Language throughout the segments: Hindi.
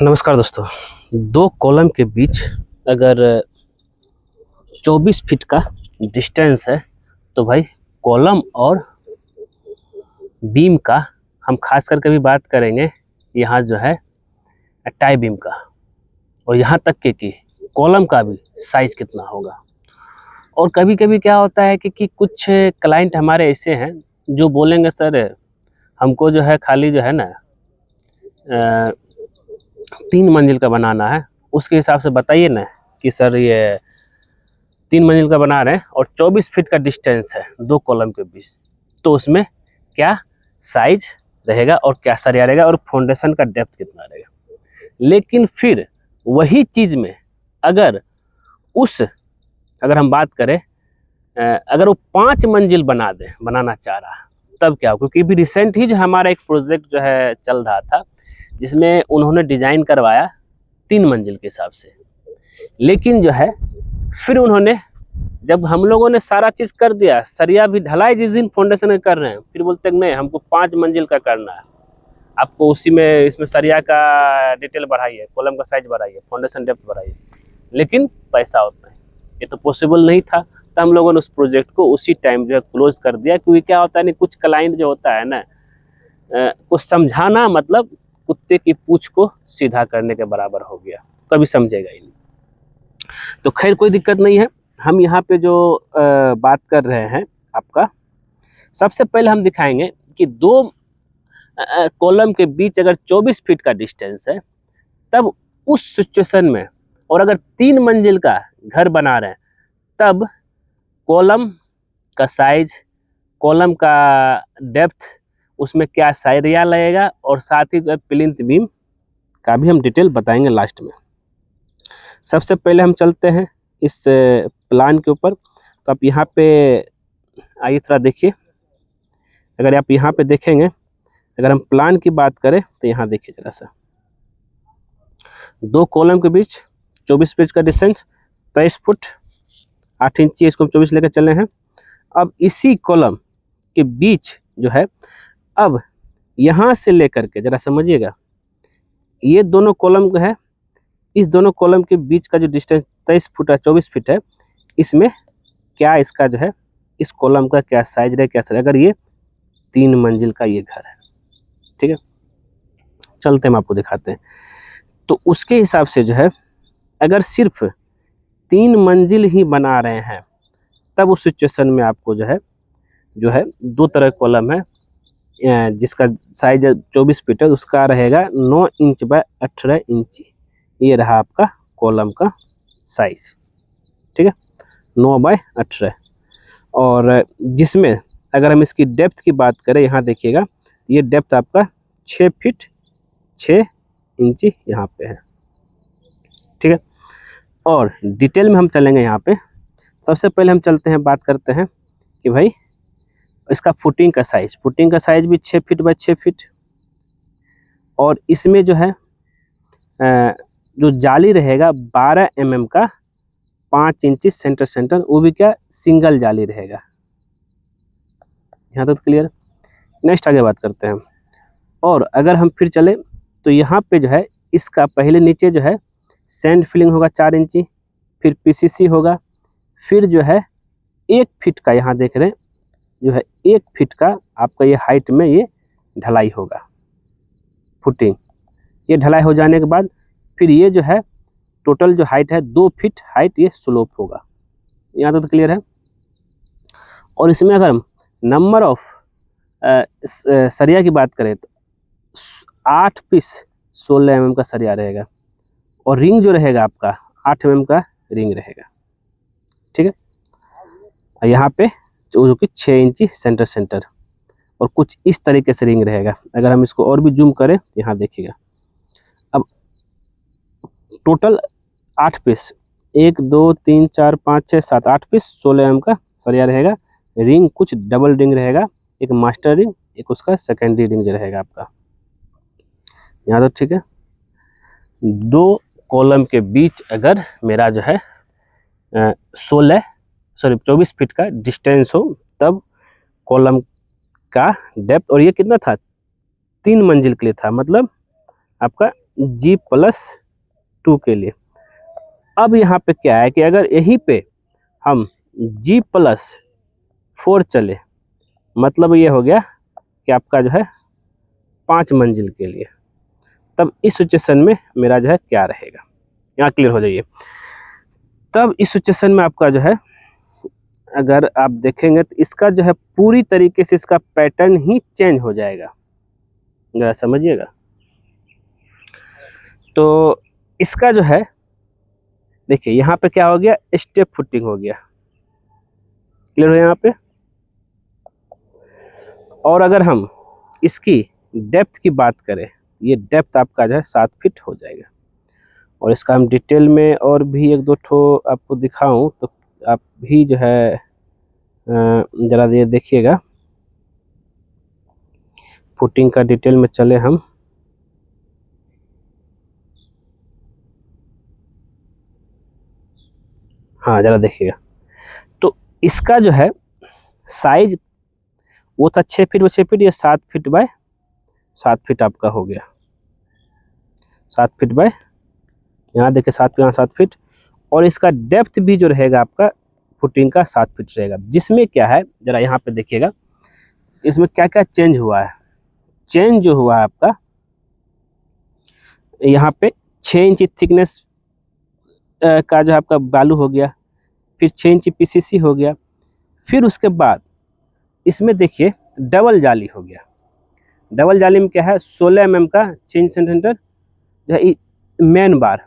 नमस्कार दोस्तों। दो कॉलम के बीच अगर 24 फीट का डिस्टेंस है तो भाई कॉलम और बीम का हम खास करके भी बात करेंगे यहाँ जो है टाई बीम का, और यहाँ तक के कि कॉलम का भी साइज कितना होगा। और कभी कभी क्या होता है कि कुछ क्लाइंट हमारे ऐसे हैं जो बोलेंगे सर हमको जो है खाली जो है ना 3 मंजिल का बनाना है, उसके हिसाब से बताइए ना कि सर ये 3 मंजिल का बना रहे हैं और 24 फीट का डिस्टेंस है दो कॉलम के बीच, तो उसमें क्या साइज रहेगा और क्या सरिया रहेगा और फाउंडेशन का डेप्थ कितना रहेगा। लेकिन फिर वही चीज़ में अगर हम बात करें अगर वो 5 मंजिल बनाना चाह रहा है तब क्या हो, क्योंकि अभी रिसेंट ही जो हमारा एक प्रोजेक्ट जो है चल रहा था जिसमें उन्होंने डिज़ाइन करवाया 3 मंजिल के हिसाब से। लेकिन जो है फिर उन्होंने, जब हम लोगों ने सारा चीज़ कर दिया, सरिया भी ढलाई जिस दिन फाउंडेशन कर रहे हैं, फिर बोलते हैं नहीं हमको 5 मंजिल का करना है, आपको उसी में इसमें सरिया का डिटेल बढ़ाइए, कॉलम का साइज बढ़ाइए, फाउंडेशन डेप्थ बढ़ाइए, लेकिन पैसा उतना है। ये तो पॉसिबल नहीं था, तो हम लोगों ने उस प्रोजेक्ट को उसी टाइम जो है क्लोज कर दिया। क्योंकि क्या होता है ना, कुछ क्लाइंट जो होता है ना कुछ समझाना मतलब कुत्ते की पूंछ को सीधा करने के बराबर हो गया, कभी समझेगा ही नहीं। तो खैर कोई दिक्कत नहीं है। हम यहाँ पे जो बात कर रहे हैं आपका, सबसे पहले हम दिखाएंगे कि दो कॉलम के बीच अगर 24 फीट का डिस्टेंस है तब उस सिचुएशन में, और अगर 3 मंजिल का घर बना रहे हैं तब कॉलम का साइज, कॉलम का डेप्थ, उसमें क्या सरिया लगेगा, और साथ ही जो प्लिंथ बीम का भी हम डिटेल बताएंगे लास्ट में। सबसे पहले हम चलते हैं इस प्लान के ऊपर। तो आप यहाँ पे आइए थोड़ा देखिए। अगर आप यहाँ पे देखेंगे, अगर हम प्लान की बात करें तो यहाँ देखिए जरा सा, दो कॉलम के बीच 24 फीट का डिस्टेंस, 23 फुट 8 इंची, इसको हम 24 लेकर चले हैं। अब इसी कॉलम के बीच जो है, अब यहाँ से लेकर के जरा समझिएगा, ये दोनों कॉलम है, इस दोनों कॉलम के बीच का जो डिस्टेंस 23 फुट या 24 फीट है, इसमें क्या इसका जो है इस कॉलम का क्या साइज रहे, क्या अगर ये 3 मंजिल का ये घर है, ठीक है, चलते हम आपको दिखाते हैं। तो उसके हिसाब से जो है अगर सिर्फ 3 मंजिल ही बना रहे हैं तब उस सिचुएशन में आपको जो है दो तरह कॉलम है जिसका साइज 24 फीट है, उसका रहेगा 9 इंच बाय 18 इंची। ये रहा आपका कॉलम का साइज, ठीक है, 9 बाय 18। और जिसमें अगर हम इसकी डेप्थ की बात करें, यहाँ देखिएगा, ये डेप्थ आपका 6 फीट 6 इंची यहाँ पे है, ठीक है। और डिटेल में हम चलेंगे यहाँ पे। सबसे पहले हम चलते हैं, बात करते हैं कि भाई इसका फुटिंग का साइज भी 6 फीट बाय 6 फीट। और इसमें जो है जो जाली रहेगा 12 mm का 5 इंची सेंटर, वो भी क्या सिंगल जाली रहेगा। यहाँ तक तो क्लियर। नेक्स्ट आगे बात करते हैं। और अगर हम फिर चले तो यहाँ पे जो है इसका पहले नीचे जो है सैंड फिलिंग होगा 4 इंची, फिर पीसीसी होगा, फिर जो है 1 फीट का, यहाँ देख रहे हैं जो है 1 फीट का आपका ये हाइट में ये ढलाई होगा, फुटिंग। ये ढलाई हो जाने के बाद फिर ये जो है टोटल जो हाइट है 2 फीट हाइट ये स्लोप होगा। यहाँ तक तो क्लियर है। और इसमें अगर हम नंबर ऑफ सरिया की बात करें तो 8 पीस 16 mm का सरिया रहेगा, और रिंग जो रहेगा आपका 8 mm का रिंग रहेगा, ठीक है। और यहाँ पे जो कि 6 इंची सेंटर, और कुछ इस तरीके से रिंग रहेगा। अगर हम इसको और भी जूम करें, यहाँ देखिएगा, अब टोटल 8 पीस, 1 2 3 4 5 6 7 8 पीस 16 mm का सरिया रहेगा। रिंग कुछ डबल रिंग रहेगा, एक मास्टर रिंग, एक उसका सेकेंडरी रिंग जो रहेगा आपका। यहाँ तो ठीक है। दो कॉलम के बीच अगर मेरा जो है 24 फीट का डिस्टेंस हो तब कॉलम का डेप्थ, और ये कितना था 3 मंजिल के लिए था, मतलब आपका G+2 के लिए। अब यहाँ पे क्या है कि अगर यहीं पे हम G+4 चले, मतलब ये हो गया कि आपका जो है 5 मंजिल के लिए, तब इस सिचुएशन में मेरा जो है क्या रहेगा, यहाँ क्लियर हो जाइए। तब इस सिचुएशन में आपका जो है, अगर आप देखेंगे तो इसका जो है पूरी तरीके से इसका पैटर्न ही चेंज हो जाएगा, जरा समझिएगा। तो इसका जो है देखिए यहाँ पे क्या हो गया, स्टेप फुटिंग हो गया, क्लियर हो यहाँ पे। और अगर हम इसकी डेप्थ की बात करें, ये डेप्थ आपका जो है 7 फीट हो जाएगा। और इसका हम डिटेल में और भी 1-2 ठो आपको दिखाऊं तो आप भी जो है ज़रा ये देखिएगा, फुटिंग का डिटेल में चले हम। हाँ ज़रा देखिएगा, तो इसका जो है साइज वो था 6 फीट बाई 6 फीट, ये 7 फीट बाय 7 फीट आपका हो गया, 7 फीट बाय, यहाँ देखिए 7 यहाँ 7 फीट। और इसका डेप्थ भी जो रहेगा आपका फुटिंग का 7 फीट रहेगा, जिसमें क्या है ज़रा यहाँ पे देखिएगा, इसमें क्या क्या चेंज हुआ है। चेंज जो हुआ है आपका यहाँ पे 6 इंच थिकनेस का जो आपका बालू हो गया, फिर 6 इंच PCC हो गया, फिर उसके बाद इसमें देखिए डबल जाली हो गया। डबल जाली में क्या है, 16 mm का 6 इंच सेंटीमीटर जो है मेन बार,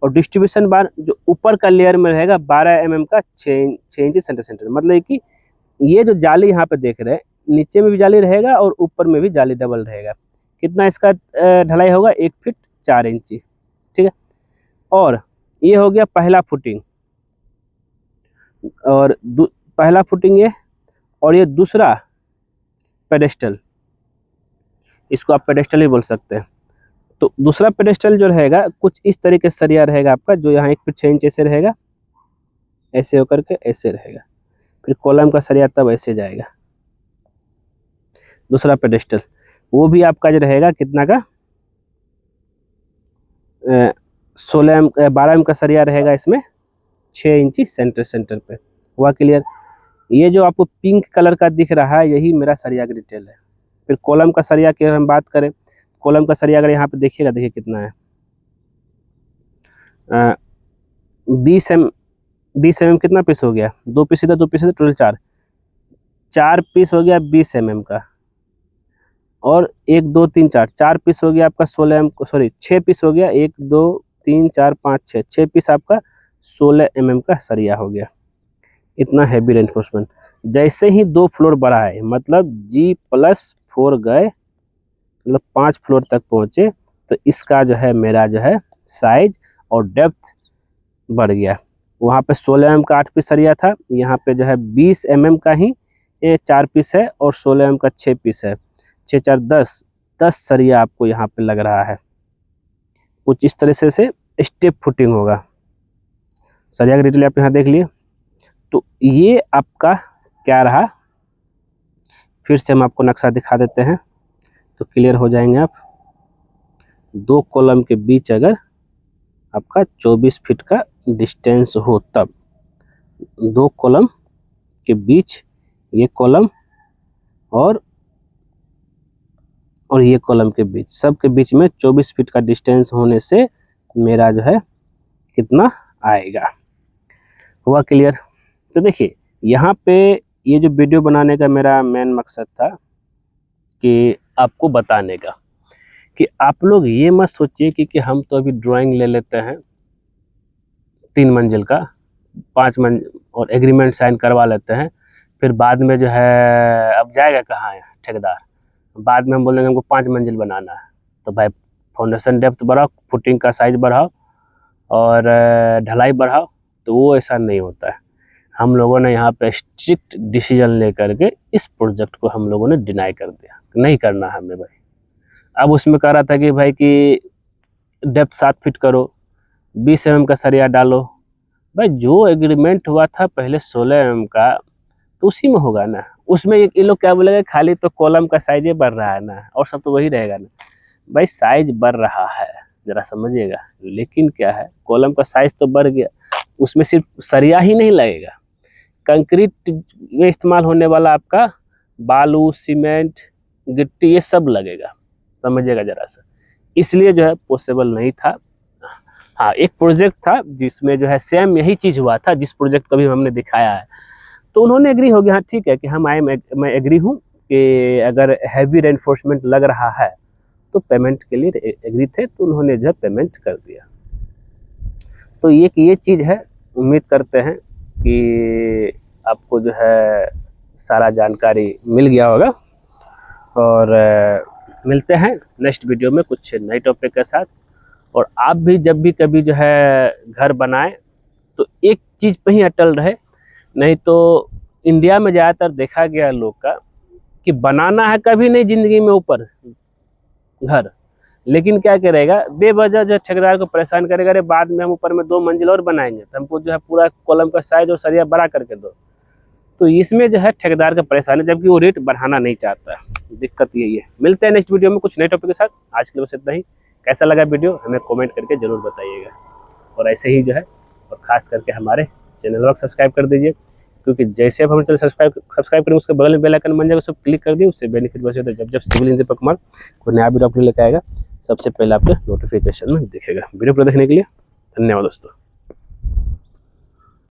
और डिस्ट्रीब्यूशन बार जो ऊपर का लेयर में रहेगा 12 mm का 6 इंच सेंटीमीटर। मतलब कि ये जो जाली यहाँ पे देख रहे हैं, नीचे में भी जाली रहेगा और ऊपर में भी जाली डबल रहेगा। कितना इसका ढलाई होगा, 1 फीट 4 इंची, ठीक है। और ये हो गया पहला फुटिंग, और पहला फुटिंग ये, और ये दूसरा पेडेस्टल, इसको आप पेडेस्टल ही बोल सकते हैं। तो दूसरा पेडेस्टल जो रहेगा कुछ इस तरीके से सरिया रहेगा आपका, जो यहाँ 1 फीट 6 इंच ऐसे रहेगा, ऐसे होकर के ऐसे रहेगा। फिर कॉलम का सरिया तब ऐसे जाएगा। दूसरा पेडेस्टल वो भी आपका जो रहेगा कितना का, 12 mm का सरिया रहेगा, इसमें 6 इंची सेंटर पे। हुआ क्लियर। ये जो आपको पिंक कलर का दिख रहा है, यही मेरा सरिया का डिटेल है। फिर कॉलम का सरिया की हम बात करें, कॉलम का सरिया अगर यहाँ पे देखिएगा, देखिए कितना है, 20 mm कितना पीस हो गया, 2 पीस इधर 2 पीस इधर, टोटल 4 पीस हो गया 20 mm का। और 1 2 3 4 पीस हो गया आपका 16 mm, सॉरी 6 पीस हो गया, 1 2 3 4 5 6 पीस आपका 16 mm का सरिया हो गया। इतना हैवी रेनफोर्समेंट। जैसे ही 2 फ्लोर बढ़ा है, मतलब G+4 गए, मतलब 5 फ्लोर तक पहुँचे, तो इसका जो है मेरा जो है साइज और डेप्थ बढ़ गया। वहाँ पे 16 mm का 8 पीस सरिया था, यहाँ पे जो है 20 mm का ही 4 पीस है, और 16 mm का 6 पीस है, 6 4 10 सरिया आपको यहाँ पे लग रहा है। कुछ इस तरह से स्टेप फुटिंग होगा। सरिया का डिटेल आप यहाँ देख लिए। तो ये आपका क्या रहा, फिर से हम आपको नक्शा दिखा देते हैं तो क्लियर हो जाएंगे आप। 2 कॉलम के बीच अगर आपका 24 फीट का डिस्टेंस हो, तब 2 कॉलम के बीच ये कॉलम और ये कॉलम के बीच, सब के बीच में 24 फीट का डिस्टेंस होने से मेरा जो है कितना आएगा। हुआ क्लियर। तो देखिए यहाँ पे ये जो वीडियो बनाने का मेरा मेन मकसद था कि आपको बताने का कि आप लोग ये मत सोचिए कि हम तो अभी ड्राइंग ले लेते हैं 3 मंजिल का, 5 मंजिल और एग्रीमेंट साइन करवा लेते हैं, फिर बाद में जो है अब जाएगा कहाँ है ठेकेदार, बाद में हम बोलेंगे हमको 5 मंजिल बनाना है। तो भाई फाउंडेशन डेप्थ बढ़ाओ, फुटिंग का साइज बढ़ाओ और ढलाई बढ़ाओ, तो वो ऐसा नहीं होता है। हम लोगों ने यहाँ पे स्ट्रिक्ट डिसीजन लेकर के इस प्रोजेक्ट को हम लोगों ने डिनाई कर दिया, नहीं करना है हमें भाई। अब उसमें कह रहा था कि भाई कि डेप्थ 7 फीट करो, 20 mm का सरिया डालो। भाई जो एग्रीमेंट हुआ था पहले 16 mm का, तो उसी में होगा ना। उसमें ये लोग क्या बोलेंगे, खाली तो कॉलम का साइज बढ़ रहा है ना, और सब तो वही रहेगा ना। भाई साइज बढ़ रहा है, ज़रा समझिएगा। लेकिन क्या है, कॉलम का साइज़ तो बढ़ गया, उसमें सिर्फ सरिया ही नहीं लगेगा, कंक्रीट में इस्तेमाल होने वाला आपका बालू, सीमेंट, गिट्टी ये सब लगेगा, समझिएगा ज़रा सा। इसलिए जो है पॉसिबल नहीं था। हाँ, एक प्रोजेक्ट था जिसमें जो है सेम यही चीज़ हुआ था, जिस प्रोजेक्ट को भी हमने दिखाया है। तो उन्होंने एग्री हो गया, हाँ ठीक है कि हम मैं एग्री हूँ कि अगर हैवी रेनफोर्समेंट लग रहा है तो पेमेंट के लिए एग्री थे, तो उन्होंने जो है पेमेंट कर दिया। तो ये चीज़ है, उम्मीद करते हैं कि आपको जो है सारा जानकारी मिल गया होगा। और मिलते हैं नेक्स्ट वीडियो में कुछ नए टॉपिक के साथ। और आप भी जब भी कभी जो है घर बनाएं तो एक चीज़ पे ही अटल रहे, नहीं तो इंडिया में ज़्यादातर देखा गया लोग का कि बनाना है कभी नहीं ज़िंदगी में ऊपर घर, लेकिन क्या करेगा, बेवजह जो ठेकेदार को परेशान करेगा, अरे बाद में हम ऊपर में 2 मंजिल और बनाएंगे तो हमको जो है पूरा कॉलम का साइज और सरिया बड़ा करके दो। तो इसमें जो है ठेकेदार का परेशानी, जबकि वो रेट बढ़ाना नहीं चाहता है। दिक्कत यही है। मिलते हैं नेक्स्ट वीडियो में कुछ नए टॉपिक के साथ। आज के लिए बस इतना ही। कैसा लगा वीडियो हमें कमेंट करके ज़रूर बताइएगा। और ऐसे ही जो है, और ख़ास करके हमारे चैनल को सब्सक्राइब कर दीजिए, क्योंकि जैसे आप हमारे चैनल सब्सक्राइब करेंगे उसके बगल में बेल आइकन बन जाएगा, उसको क्लिक कर दिए। उससे बेनिफिट बचे होता है, जब सिविल इंजीनियर कुमार कोई नया वीडियो अपने लेकर आएगा सबसे पहले आपके नोटिफिकेशन में दिखेगा। वीडियो को देखने के लिए धन्यवाद दोस्तों।